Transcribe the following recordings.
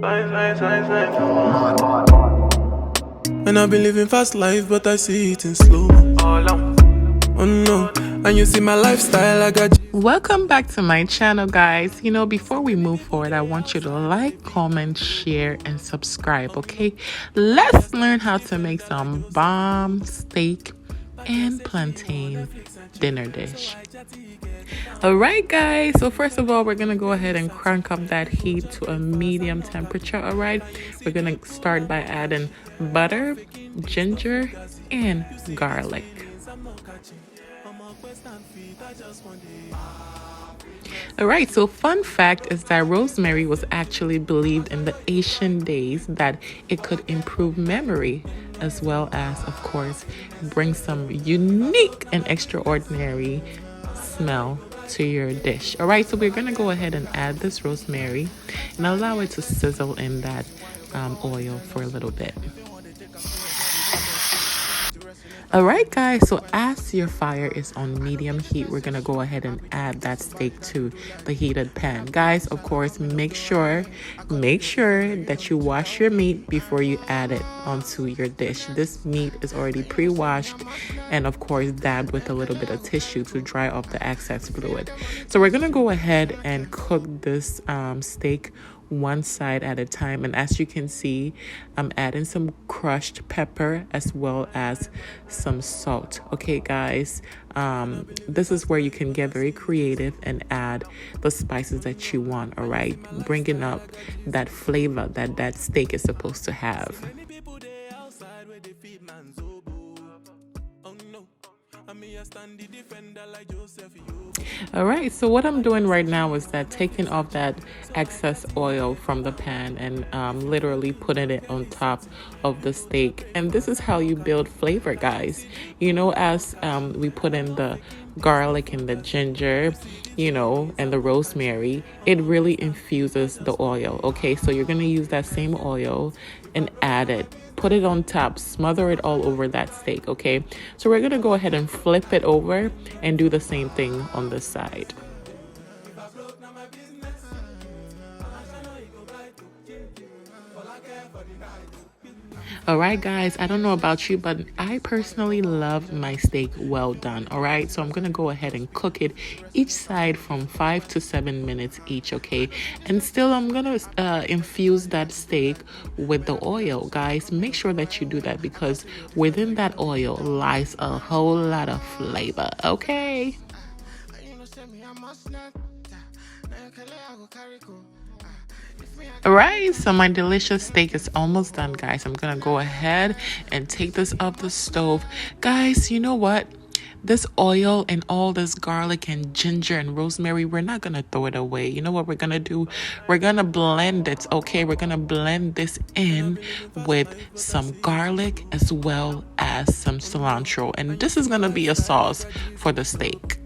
And I've been living fast life, but I see it in slow. Oh no, and you see my lifestyle, I got. Welcome back to my channel, guys. Before we move forward, I want you to like, comment, share, and subscribe, okay? Let's learn how to make some bomb steak and plantain dinner dish. All right, guys, so first of all, we're gonna go ahead and crank up that heat to a medium temperature. All right, we're gonna start by adding butter, ginger, and garlic. All right, so fun fact is that rosemary was actually believed in the ancient days that it could improve memory, as well as, of course, bring some unique and extraordinary smell to your dish. All right, so we're gonna go ahead and add this rosemary and allow it to sizzle in that oil for a little bit. All right, guys, so as your fire is on medium heat, we're gonna go ahead and add that steak to the heated pan. Guys, of course, make sure that you wash your meat before you add it onto your dish. This meat is already pre-washed and, of course, dabbed with a little bit of tissue to dry off the excess fluid. So we're gonna go ahead and cook this steak one side at a time, and as you can see, I'm adding some crushed pepper as well as some salt. Okay, guys, this is where you can get very creative and add the spices that you want. All right, bringing up that flavor that steak is supposed to have. All right, so what I'm doing right now is that taking off that excess oil from the pan and literally putting it on top of the steak. And this is how you build flavor, guys. As we put in the garlic and the ginger, and the rosemary, it really infuses the oil. Okay, so you're going to use that same oil and add it. Put it on top, smother it all over that steak, okay? So we're gonna go ahead and flip it over and do the same thing on this side. All right, guys, I don't know about you, but I personally love my steak well done. All right, so I'm gonna go ahead and cook it each side from 5 to 7 minutes each, okay? And still, I'm gonna infuse that steak with the oil. Guys, make sure that you do that because within that oil lies a whole lot of flavor, okay? All right, so my delicious steak is almost done, guys. I'm gonna go ahead and take this off the stove. Guys, you know what? This oil and all this garlic and ginger and rosemary, we're not gonna throw it away. You know what we're gonna do? We're gonna blend it, okay? We're gonna blend this in with some garlic as well as some cilantro. And this is gonna be a sauce for the steak.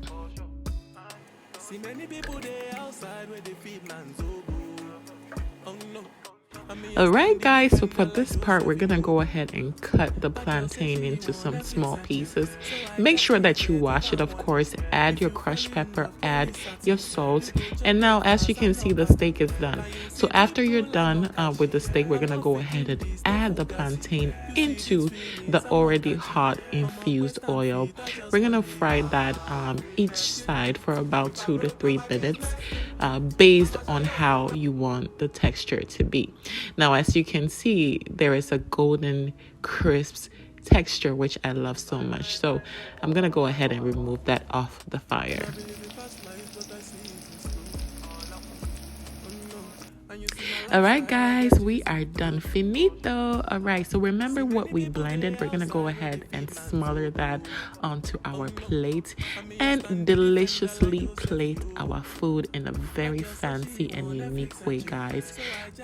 All right, guys, so for this part, we're gonna go ahead and cut the plantain into some small pieces. Make sure that you wash it, of course. Add your crushed pepper, add your salt, and now as you can see, the steak is done. So after you're done with the steak, we're gonna go ahead and add the plantain into the already hot infused oil. We're gonna fry that each side for about 2 to 3 minutes based on how you want the texture to be. Now, as you can see, there is a golden crisp texture, which I love so much. So I'm going to go ahead and remove that off the fire. All right, guys, we are done. Finito. All right, so remember what we blended. We're gonna go ahead and smother that onto our plate and deliciously plate our food in a very fancy and unique way, guys.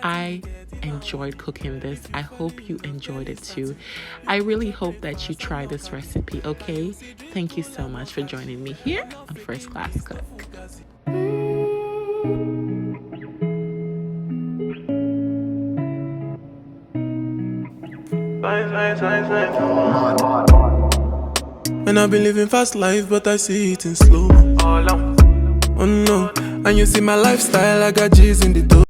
I enjoyed cooking this. I hope you enjoyed it too. I really hope that you try this recipe, okay? Thank you so much for joining me here on First Class Cook. And I've been living fast life, but I see it in slow. Oh no, and you see my lifestyle, I got G's in the door.